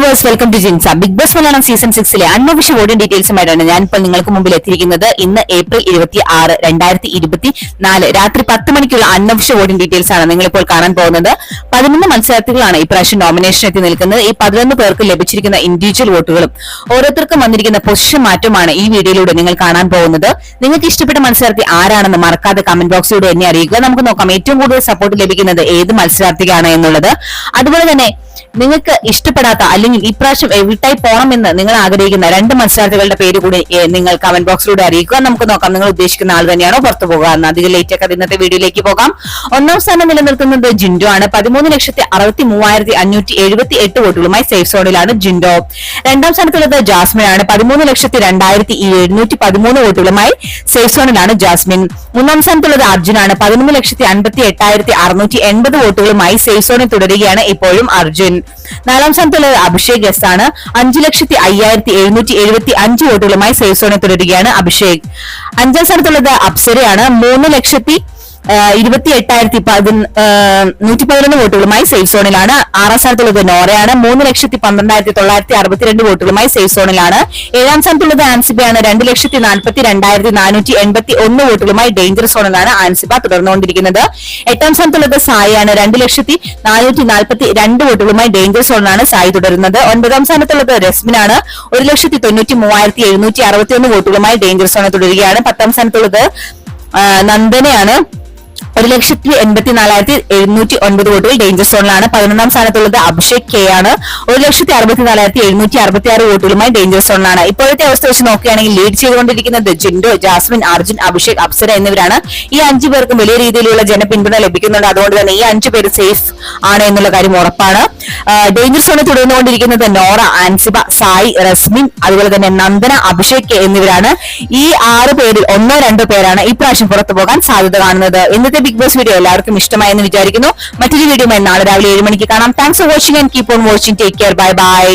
Viewers, welcome to ജിൻസ. Bigg Boss Malayalam season 6 unofficial audio ഡീറ്റെയിൽസുമായിട്ടാണ് ഞാനിപ്പോൾ നിങ്ങൾക്ക് മുമ്പിൽ എത്തിയിരിക്കുന്നത്. ഇന്ന് ഏപ്രിൽ 26, 2024 രാത്രി 10 മണിക്കുള്ള അൺഒഫീഷ്യൽ ഓഡിയോ ഡീറ്റെയിൽസ് ആണ് നിങ്ങളിപ്പോൾ കാണാൻ പോകുന്നത്. 11 മത്സരാർത്ഥികളാണ് ഇപ്രാവശ്യം നോമിനേഷൻ എത്തി നിൽക്കുന്നത്. ഈ 11 പേർക്ക് ലഭിച്ചിരിക്കുന്ന ഇൻഡിവിജ്വൽ വോട്ടുകളും ഓരോരുത്തർക്കും വന്നിരിക്കുന്ന പൊസിഷൻ മാറ്റമാണ് ഈ വീഡിയോയിലൂടെ നിങ്ങൾ കാണാൻ പോകുന്നത്. നിങ്ങൾക്ക് ഇഷ്ടപ്പെട്ട മത്സരാർത്ഥി ആരാണെന്ന് മറക്കാതെ കമന്റ് ബോക്സിലൂടെ എന്നെ അറിയിക്കുക. നമുക്ക് നോക്കാം ഏറ്റവും കൂടുതൽ സപ്പോർട്ട് ലഭിക്കുന്നത് ഏത് മത്സരാർത്ഥിക്കാണ് എന്നുള്ളത്. അതുപോലെ തന്നെ നിങ്ങൾക്ക് ഇഷ്ടപ്പെടാത്ത അല്ലെങ്കിൽ ഇപ്രാവശ്യം എവിട്ടായി പോകണമെന്ന് നിങ്ങൾ ആഗ്രഹിക്കുന്ന 2 മത്സരാർത്ഥികളുടെ പേര് കൂടി നിങ്ങൾ കമന്റ് ബോക്സിലൂടെ അറിയിക്കുക. നമുക്ക് നോക്കാം നിങ്ങൾ ഉദ്ദേശിക്കുന്ന ആൾ തന്നെയാണോ പുറത്തു പോകുക എന്ന്. അധികം ലേറ്റ് ഒക്കെ ഇന്നത്തെ വീഡിയോയിലേക്ക് പോകാം. 1ാം സ്ഥാനം നിലനിൽക്കുന്നത് ജിൻഡോ ആണ്. 13,63,578 വോട്ടുകളുമായി സേഫ് സോണിലാണ് ജിൻഡോ. 2ാം സ്ഥാനത്തുള്ളത് ജാസ്മിൻ ആണ്. 13,02,713 വോട്ടുകളുമായി സേഫ് സോണിലാണ് ജാസ്മിൻ. 3ാം സ്ഥാനത്തുള്ളത് അർജുൻ ആണ്. 11,58,680 വോട്ടുകളുമായി സേഫ് സോണിൽ തുടരുകയാണ് ഇപ്പോഴും അർജുൻ. 4ാം സ്ഥാനത്തുള്ളത് അഭിഷേക് എസ് ആണ്. 5,05,775 വോട്ടുകളുമായി സേഫ് സോണിൽ തുടരുകയാണ് അഭിഷേക്. 5ാം സ്ഥാനത്തുള്ളത് അപ്സരയാണ്. 3,28,111 വോട്ടുകളുമായി സേഫ് സോണിലാണ്. 6ാം സ്ഥാനത്തുള്ളത് നോറയാണ്. 3,12,962 വോട്ടുകളുമായി സേഫ് സോണിലാണ്. 7ാം സ്ഥാനത്തുള്ളത് ആൻസിബയാണ്. 2,04,481 വോട്ടുകളുമായി ഡേഞ്ചർ സോണിലാണ് ആൻസിബ തുടർന്നുകൊണ്ടിരിക്കുന്നത്. 8ാം സ്ഥാനത്തുള്ളത് സായിയാണ്. 2,04,442 വോട്ടുകളുമായി ഡേഞ്ചർ സോണിലാണ് സായി തുടരുന്നത്. 9ാം സ്ഥാനത്തുള്ളത് രസ്മിനാണ്. 1,93,761 വോട്ടുകളുമായി ഡേഞ്ചർ സോണിൽ തുടരുകയാണ്. 10ാം സ്ഥാനത്തുള്ളത് നന്ദനയാണ്. 1,84,709 വോട്ടുകൾ ഡേഞ്ചർ സോണിലാണ്. 11ാം സ്ഥാനത്തുള്ളത് അഭിഷേക് കെ ആണ്. 1,64,766 വോട്ടുകളുമായി ഡേഞ്ചർ സോണിലാണ്. ഇപ്പോഴത്തെ അവസ്ഥ വെച്ച് നോക്കുകയാണെങ്കിൽ ലീഡ് ചെയ്തുകൊണ്ടിരിക്കുന്നത് ജിൻഡോ, ജാസ്മിൻ, അർജുൻ, അഭിഷേക്, അപ്സര എന്നിവരാണ്. ഈ 5 പേർക്കും വലിയ രീതിയിലുള്ള ജനപിന്തുണ ലഭിക്കുന്നുണ്ട്. അതുകൊണ്ട് തന്നെ ഈ 5 പേര് സേഫ് ആണ് എന്നുള്ള കാര്യം ഉറപ്പാണ്. ഡേഞ്ചർ സോണിൽ തുടർന്നുകൊണ്ടിരിക്കുന്നത് നോറ, ആൻസിബ, സായി, റസ്മിൻ, അതുപോലെ തന്നെ നന്ദന, അഭിഷേക് കെ എന്നിവരാണ്. ഈ 6 പേരിൽ 1-2 പേരാണ് ഇപ്രാവശ്യം പുറത്തു പോകാൻ സാധ്യത കാണുന്നത്. ഇന്നത്തെ ബിഗ് ബോസ് വീഡിയോ എല്ലാവർക്കും ഇഷ്ടമായെന്ന് വിചാരിക്കുന്നു. മറ്റൊരു വീഡിയോയുമായി നാളെ രാവിലെ 7 മണിക്ക് കാണാം. Thanks for watching and keep on watching. Take care. Bye bye.